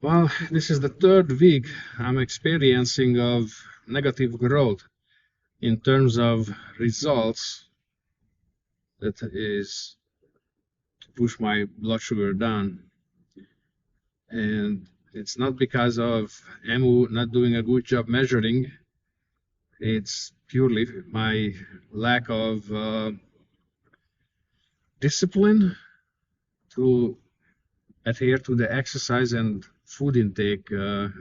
Well, this is the third week I'm experiencing of negative growth in terms of results that is to push my blood sugar down. And it's not because of AMU not doing a good job measuring. It's purely my lack of discipline to adhere to the exercise and food intake to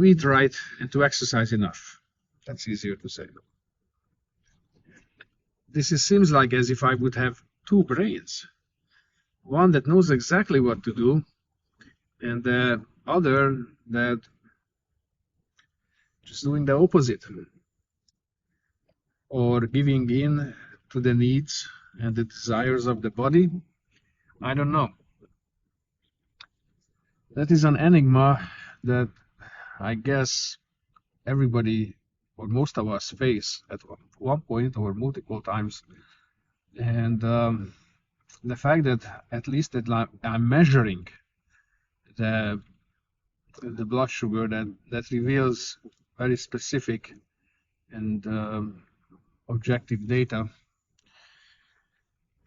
eat right and to exercise enough. That's easier to say. Seems like as if I would have two brains. One that knows exactly what to do, and the other that just doing the opposite, or giving in to the needs and the desires of the body. I don't know. That is an enigma that I guess everybody or most of us face at one point or multiple times. And the fact that at least that I'm measuring the blood sugar, that reveals very specific and objective data.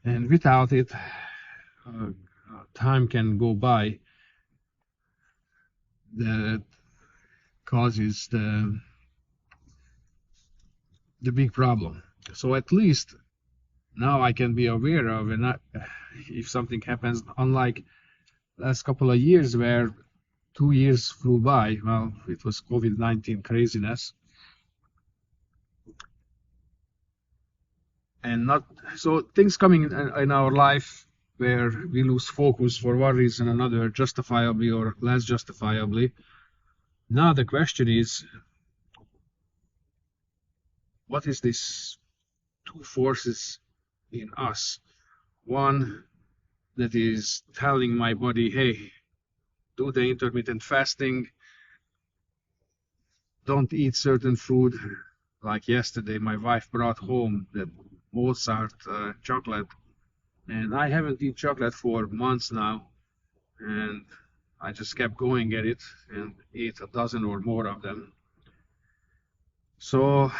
And without it, time can go by that causes the big problem. So at least now I can be aware of, and if something happens, unlike last couple of years where 2 years flew by. Well, it was COVID-19 craziness. And not so things coming in our life where we lose focus for one reason or another, justifiably or less justifiably. Now the question is, what is this two forces in us? One that is telling my body, hey, do the intermittent fasting, don't eat certain food. Like yesterday, my wife brought home that Mozart chocolate, and I haven't eaten chocolate for months now, and I just kept going at it and ate a dozen or more of them. So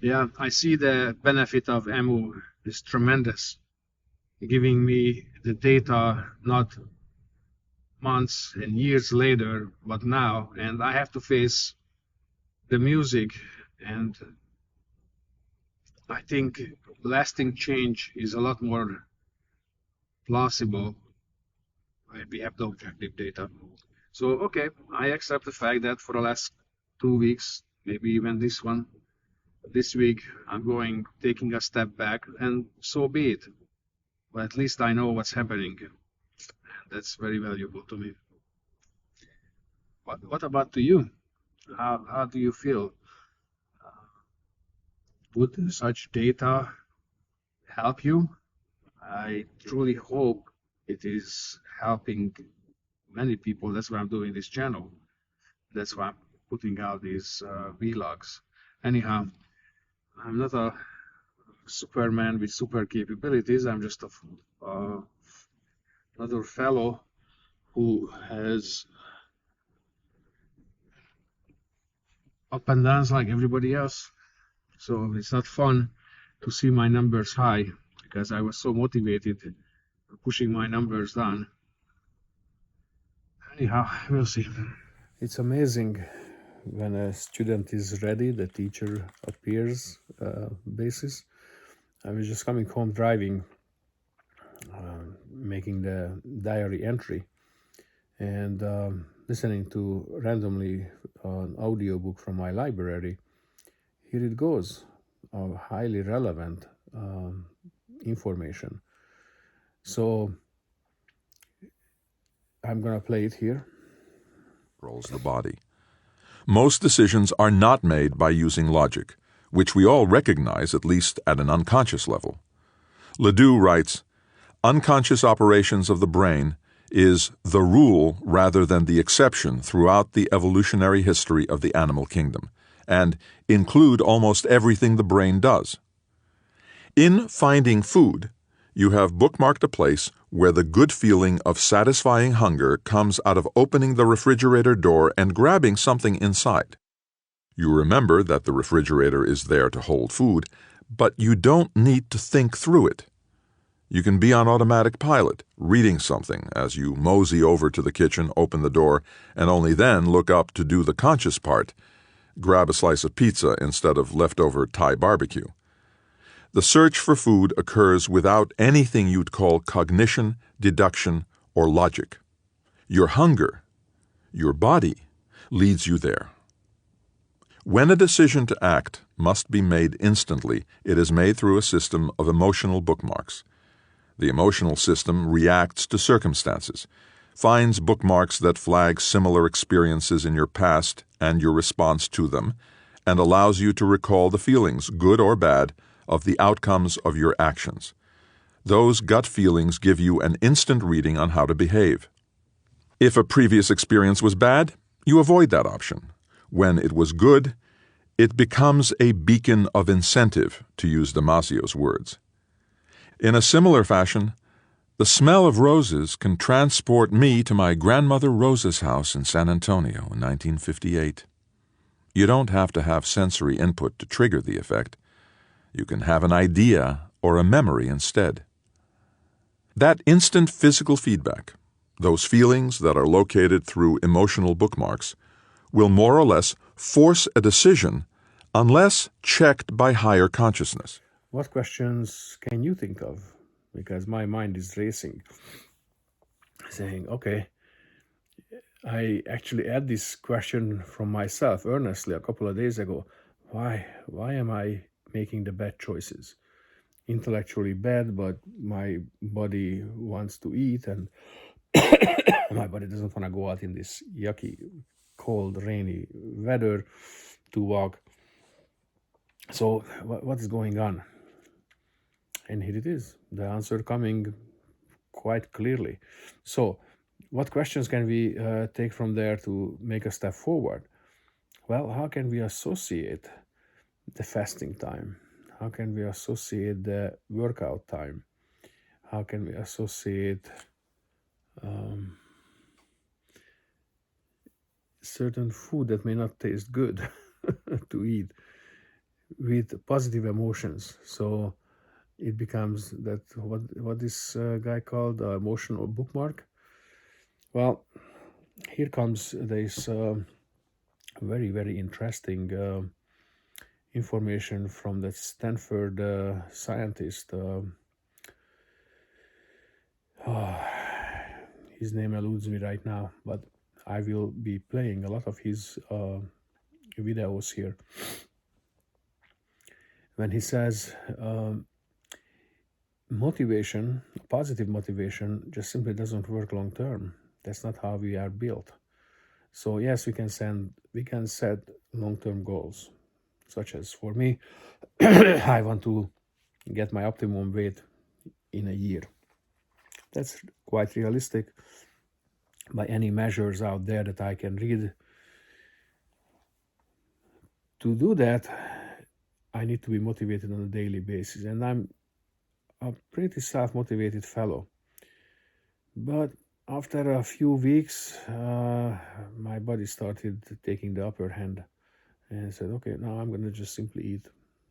yeah, I see the benefit of AMU is tremendous, giving me the data not months and years later, but now, and I have to face the music, and I think lasting change is a lot more plausible. We have the objective data. So, okay, I accept the fact that for the last 2 weeks, maybe even this week, I'm taking a step back, and so be it. But at least I know what's happening. That's very valuable to me. What about to you? How do you feel? Would such data help you? I truly hope it is helping many people. That's why I'm doing this channel. That's why I'm putting out these vlogs. Anyhow, I'm not a Superman with super capabilities. I'm just another fellow who has up and downs like everybody else. So it's not fun to see my numbers high because I was so motivated pushing my numbers down. Anyhow, we'll see. It's amazing when a student is ready, the teacher appears basis. I was just coming home driving, making the diary entry, and listening to randomly an audiobook from my library. Here it goes, highly relevant information. So I'm gonna play it here. Controls the body. Most decisions are not made by using logic, which we all recognize at least at an unconscious level. Ledoux writes, "Unconscious operations of the brain is the rule rather than the exception throughout the evolutionary history of the animal kingdom, and include almost everything the brain does. In finding food, you have bookmarked a place where the good feeling of satisfying hunger comes out of opening the refrigerator door and grabbing something inside. You remember that the refrigerator is there to hold food, but you don't need to think through it. You can be on automatic pilot, reading something as you mosey over to the kitchen, open the door, and only then look up to do the conscious part, grab a slice of pizza instead of leftover Thai barbecue. The search for food occurs without anything you'd call cognition, deduction, or logic. Your hunger, your body, leads you there. When a decision to act must be made instantly, it is made through a system of emotional bookmarks. The emotional system reacts to circumstances, finds bookmarks that flag similar experiences in your past and your response to them, and allows you to recall the feelings, good or bad, of the outcomes of your actions. Those gut feelings give you an instant reading on how to behave. If a previous experience was bad, you avoid that option. When it was good, it becomes a beacon of incentive, to use Damasio's words. In a similar fashion, the smell of roses can transport me to my grandmother Rosa's house in San Antonio in 1958. You don't have to have sensory input to trigger the effect. You can have an idea or a memory instead. That instant physical feedback, those feelings that are located through emotional bookmarks, will more or less force a decision unless checked by higher consciousness. What questions can you think of? Because my mind is racing, saying, okay, I actually had this question from myself earnestly a couple of days ago. Why am I making the bad choices? Intellectually bad, but my body wants to eat, and my body doesn't want to go out in this yucky, cold, rainy weather to walk. So what is going on? And here it is, the answer coming quite clearly. So what questions can we take from there to make a step forward? Well, how can we associate the fasting time? How can we associate the workout time? How can we associate certain food that may not taste good to eat with positive emotions? So it becomes that what this guy called emotional bookmark. Well, here comes this very, very interesting information from the Stanford scientist. His name eludes me right now, but I will be playing a lot of his videos here. When he says motivation, positive motivation, just simply doesn't work long term. That's not how we are built. So yes, we can set long-term goals, such as for me, I want to get my optimum weight in a year. That's quite realistic by any measures out there that I can read. To do that, I need to be motivated on a daily basis, and I'm a pretty self-motivated fellow. But after a few weeks, my body started taking the upper hand, and I said, okay, now I'm going to just simply eat,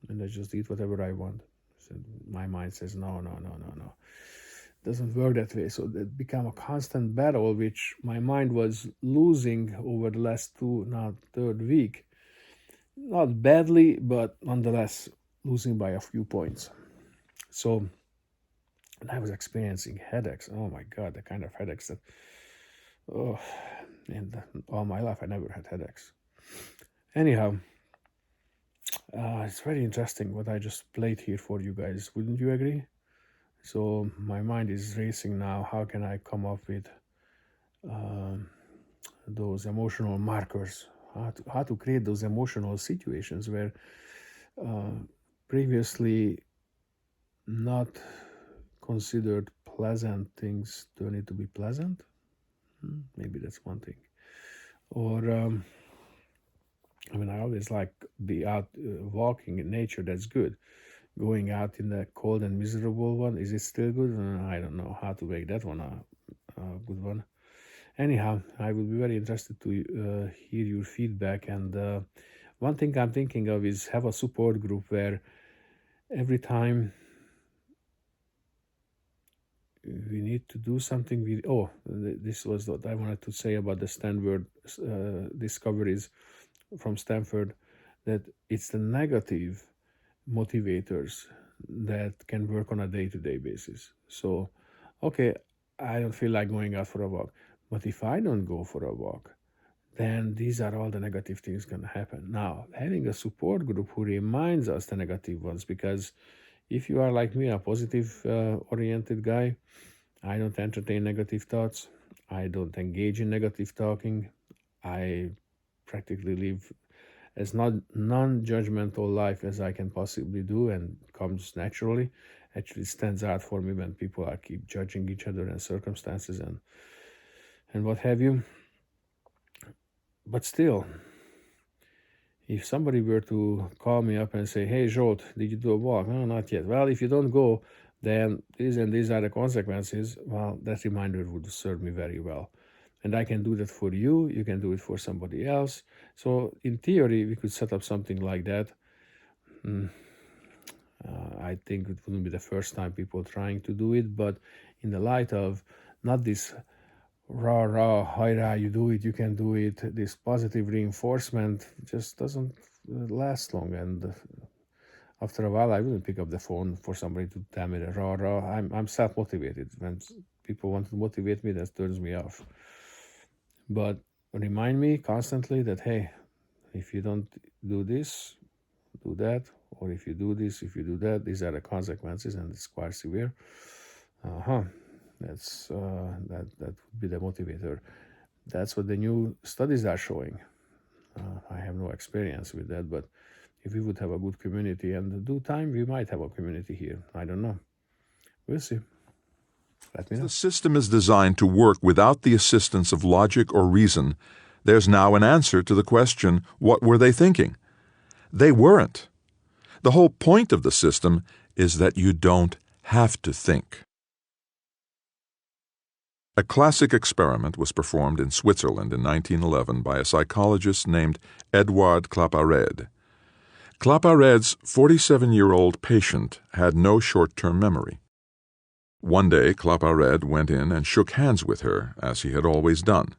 and I just eat whatever I want. So my mind says, no. It doesn't work that way. So it became a constant battle, which my mind was losing over the last third week. Not badly, but nonetheless losing by a few points. So I was experiencing headaches. Oh my God, the kind of headaches that, and all my life I never had headaches. Anyhow, it's very interesting what I just played here for you guys. Wouldn't you agree? So my mind is racing now. How can I come up with those emotional markers? How to create those emotional situations where previously not considered pleasant things turn into be pleasant? Maybe that's one thing. Or I always like be out walking in nature. That's good. going out in the cold and miserable one. Is it still good? I don't know how to make that one a good one. Anyhow, I would be very interested to hear your feedback. And one thing I'm thinking of is have a support group where every time we need to do something, this was what I wanted to say about the Stanford discoveries from Stanford, that it's the negative motivators that can work on a day-to-day basis. So, okay, I don't feel like going out for a walk, but if I don't go for a walk, then these are all the negative things going to happen. Now, having a support group who reminds us the negative ones, because if you are like me, a positive oriented guy, I don't entertain negative thoughts. I don't engage in negative talking. I practically live as non-judgmental life as I can possibly do, and comes naturally. Actually stands out for me when people are keep judging each other and circumstances and what have you. But still, if somebody were to call me up and say, "Hey, Zsolt, did you do a walk?" No, not yet. Well, if you don't go, then these and these are the consequences. Well, that reminder would serve me very well. And I can do that for you. You can do it for somebody else. So in theory, we could set up something like that. I think it wouldn't be the first time people trying to do it, but in the light of not this rah, hi, you do it, you can do it, this positive reinforcement just doesn't last long. And after a while, I wouldn't pick up the phone for somebody to tell me the rah. I'm self-motivated. When people want to motivate me, that turns me off. But remind me constantly that, hey, if you don't do this, do that, or if you do this, if you do that, these are the consequences, and it's quite severe. That's that would be the motivator. That's what the new studies are showing. I have no experience with that, but if we would have a good community and due time, we might have a community here. I don't know. We'll see. Let me know. The system is designed to work without the assistance of logic or reason. There's now an answer to the question, what were they thinking? They weren't. The whole point of the system is that you don't have to think. A classic experiment was performed in Switzerland in 1911 by a psychologist named Édouard Claparède. Claparède's 47-year-old patient had no short-term memory. One day, Claparède went in and shook hands with her, as he had always done.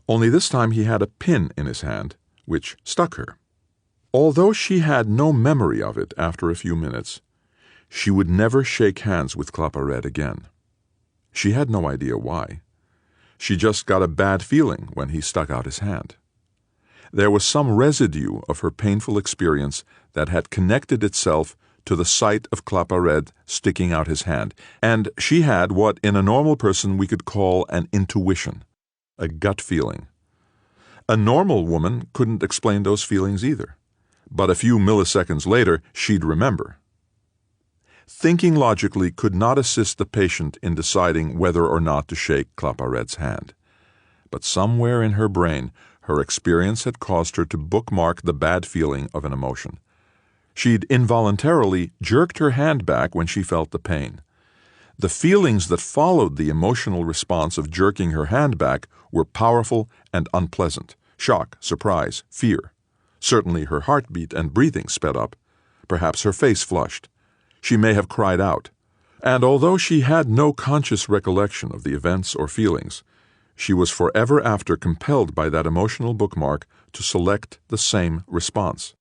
Only this time he had a pin in his hand, which stuck her. Although she had no memory of it after a few minutes, she would never shake hands with Claparède again. She had no idea why. She just got a bad feeling when he stuck out his hand. There was some residue of her painful experience that had connected itself to the sight of Claparède sticking out his hand, and she had what in a normal person we could call an intuition, a gut feeling. A normal woman couldn't explain those feelings either, but a few milliseconds later she'd remember. Thinking logically could not assist the patient in deciding whether or not to shake Claparède's hand. But somewhere in her brain, her experience had caused her to bookmark the bad feeling of an emotion. She'd involuntarily jerked her hand back when she felt the pain. The feelings that followed the emotional response of jerking her hand back were powerful and unpleasant: shock, surprise, fear. Certainly her heartbeat and breathing sped up. Perhaps her face flushed. She may have cried out. And although she had no conscious recollection of the events or feelings, she was forever after compelled by that emotional bookmark to select the same response.